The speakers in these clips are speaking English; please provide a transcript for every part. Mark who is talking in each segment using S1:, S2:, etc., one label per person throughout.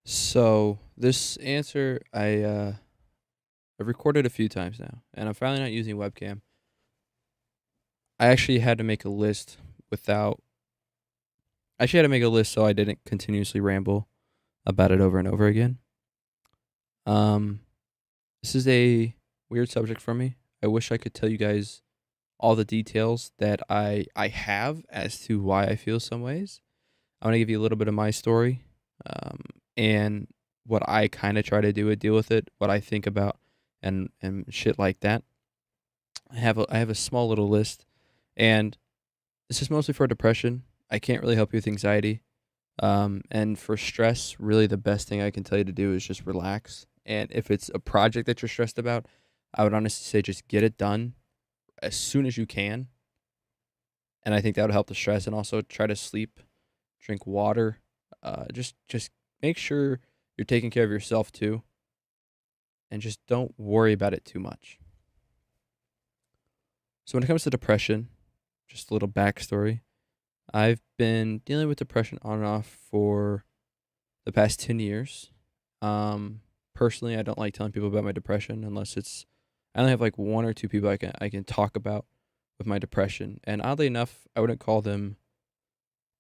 S1: So this answer I've recorded a few times now, and I'm finally not using webcam. I actually had to make a list without. I actually had to make a list so I didn't continuously ramble about it over and over again. Um, this is a weird subject for me. I wish I could tell you guys all the details that I have as to why I feel some ways. I'm gonna give you a little bit of my story, um, and what I kind of try to do to deal with it, what I think about, and shit like that. I have a small little list, and this is mostly for depression. I can't really help you with anxiety, and for stress, really the best thing I can tell you to do is just relax. And if it's a project that you're stressed about, I would honestly say just get it done as soon as you can, and I think that would help the stress. And also try to sleep, drink water, just make sure you're taking care of yourself too, and just don't worry about it too much. So when it comes to depression, just a little backstory. I've been dealing with depression on and off for the past 10 years. Personally, I don't like telling people about my depression unless it's I only have like one or two people I can talk about with my depression. And oddly enough, I wouldn't call them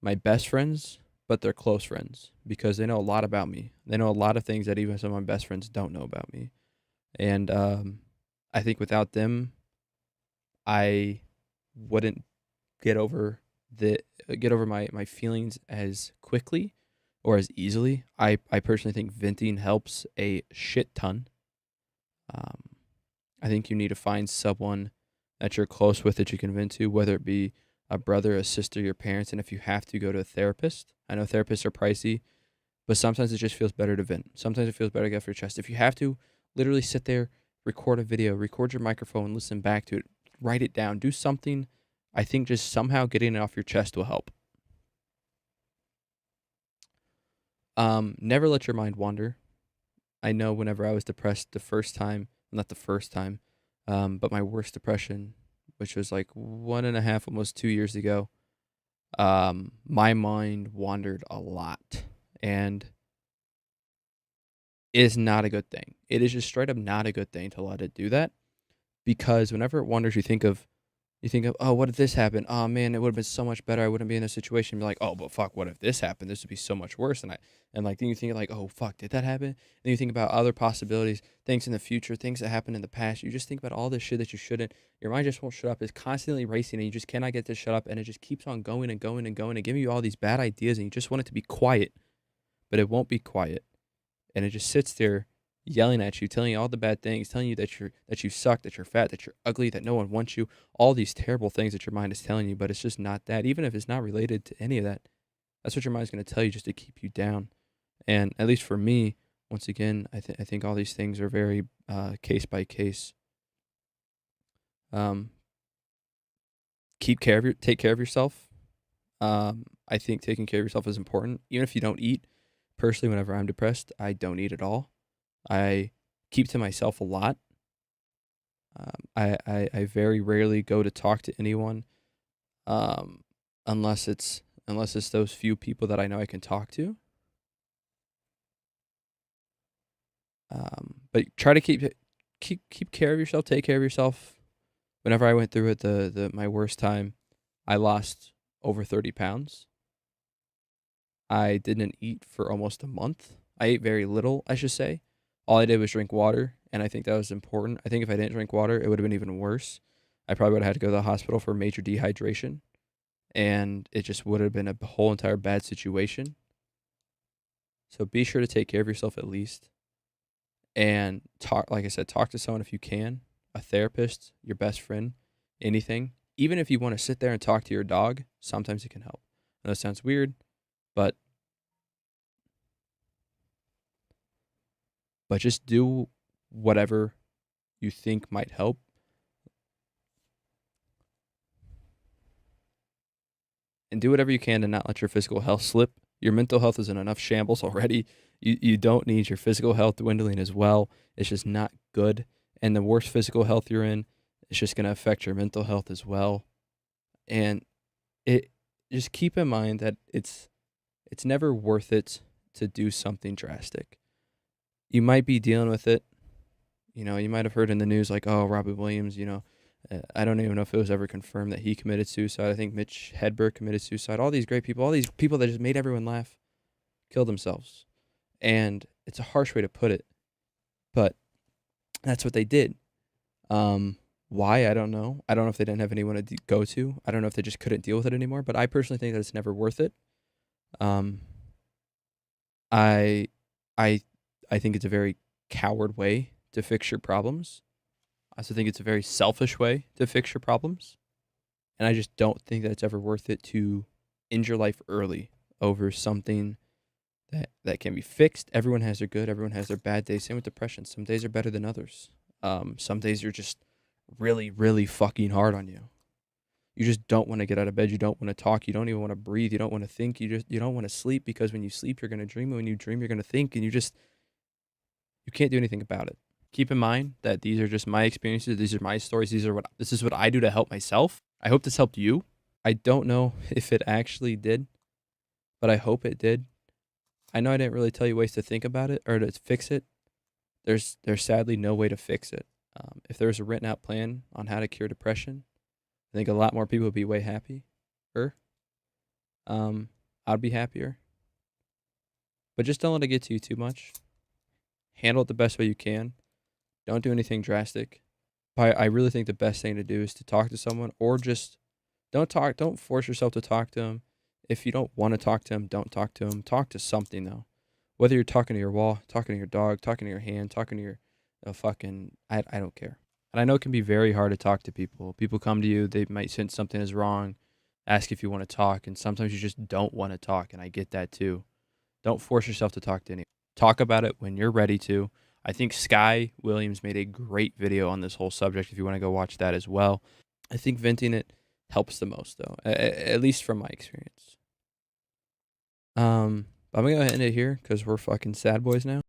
S1: my best friends, but they're close friends because they know a lot about me. They know a lot of things that even some of my best friends don't know about me. And I think without them, I wouldn't get over the get over my feelings as quickly or as easily. I personally think venting helps a shit ton. Um, I think you need to find someone that you're close with that you can vent to, whether it be a brother, a sister, your parents, and if you have to go to a therapist. I know therapists are pricey, but sometimes it just feels better to vent. Sometimes it feels better to get off your chest. If you have to, literally sit there, record a video, record your microphone, listen back to it, write it down, do something. I think just somehow getting it off your chest will help. Never let your mind wander. I know whenever I was depressed the first time, not the first time, but my worst depression, which was like 1.5, almost 2 years ago, my mind wandered a lot. And it is not a good thing. It is just straight up not a good thing to let it do that because whenever it wanders, you think of, oh, what if this happened? Oh man, it would have been so much better. I wouldn't be in this situation. Be like, oh, but fuck, what if this happened? This would be so much worse. And like then you think like, oh fuck, did that happen? Then you think about other possibilities, things in the future, things that happened in the past. You just think about all this shit that you shouldn't. Your mind just won't shut up. It's constantly racing, and you just cannot get to shut up. And it just keeps on going and going and going and giving you all these bad ideas, and you just want it to be quiet, but it won't be quiet, and it just sits there yelling at you, telling you all the bad things, telling you that you suck, that you're fat, that you're ugly, that no one wants you, all these terrible things that your mind is telling you, but it's just not that. Even if it's not related to any of that, that's what your mind's going to tell you just to keep you down. And at least for me, once again, I think all these things are very case by case. Um, take care of yourself. I think taking care of yourself is important, even if you don't eat. Personally, whenever I'm depressed, I don't eat at all. I keep to myself a lot. I very rarely go to talk to anyone, um, unless it's those few people that I know I can talk to. But try to keep care of yourself. Take care of yourself. Whenever I went through it, the my worst time, I lost over 30 pounds. I didn't eat for almost a month. I ate very little, I should say. All I did was drink water, and I think that was important. I think if I didn't drink water, it would have been even worse. I probably would have had to go to the hospital for major dehydration, and it just would have been a whole entire bad situation. So be sure to take care of yourself at least, and talk. Like I said, talk to someone if you can, a therapist, your best friend, anything. Even if you want to sit there and talk to your dog, sometimes it can help. I know it sounds weird, but just do whatever you think might help, and do whatever you can to not let your physical health slip. Your mental health is in enough shambles already. You don't need your physical health dwindling as well. It's just not good. And the worse physical health you're in, it's just going to affect your mental health as well. And it just keep in mind that it's never worth it to do something drastic. You might be dealing with it. You know, you might have heard in the news like, oh, Robbie Williams, I don't even know if it was ever confirmed that he committed suicide. I think Mitch Hedberg committed suicide. All these great people, all these people that just made everyone laugh, killed themselves. And it's a harsh way to put it, but that's what they did. Why? I don't know. I don't know if they didn't have anyone to go to. I don't know if they just couldn't deal with it anymore, but I personally think that it's never worth it. Um, I, I, I think it's a very coward way to fix your problems. I also think it's a very selfish way to fix your problems. And I just don't think that it's ever worth it to end your life early over something that can be fixed. Everyone has their good, everyone has their bad days. Same with depression. Some days are better than others. Some days are just really, really fucking hard on you. You just don't want to get out of bed. You don't want to talk. You don't even want to breathe. You don't want to think. You don't want to sleep, because when you sleep, you're going to dream. And when you dream, you're going to think, and you can't do anything about it. Keep in mind that these are just my experiences. These are my stories. This is what I do to help myself. I hope this helped you. I don't know if it actually did, but I hope it did. I know I didn't really tell you ways to think about it or to fix it. There's sadly no way to fix it. If there was a written out plan on how to cure depression, I think a lot more people would be way happier. I'd be happier. But just don't let it get to you too much. Handle it the best way you can. Don't do anything drastic. I really think the best thing to do is to talk to someone, or just don't force yourself to talk to them. If you don't want to talk to them, don't talk to them. Talk to something, though. Whether you're talking to your wall, talking to your dog, talking to your hand, talking to your I don't care. And I know it can be very hard to talk to people. People come to you, they might sense something is wrong, ask if you want to talk, and sometimes you just don't want to talk, and I get that too. Don't force yourself to talk to anyone. Talk about it when you're ready to. I think Sky Williams made a great video on this whole subject if you want to go watch that as well. I think venting it helps the most, though, at least from my experience. I'm going to end it here because we're fucking sad boys now.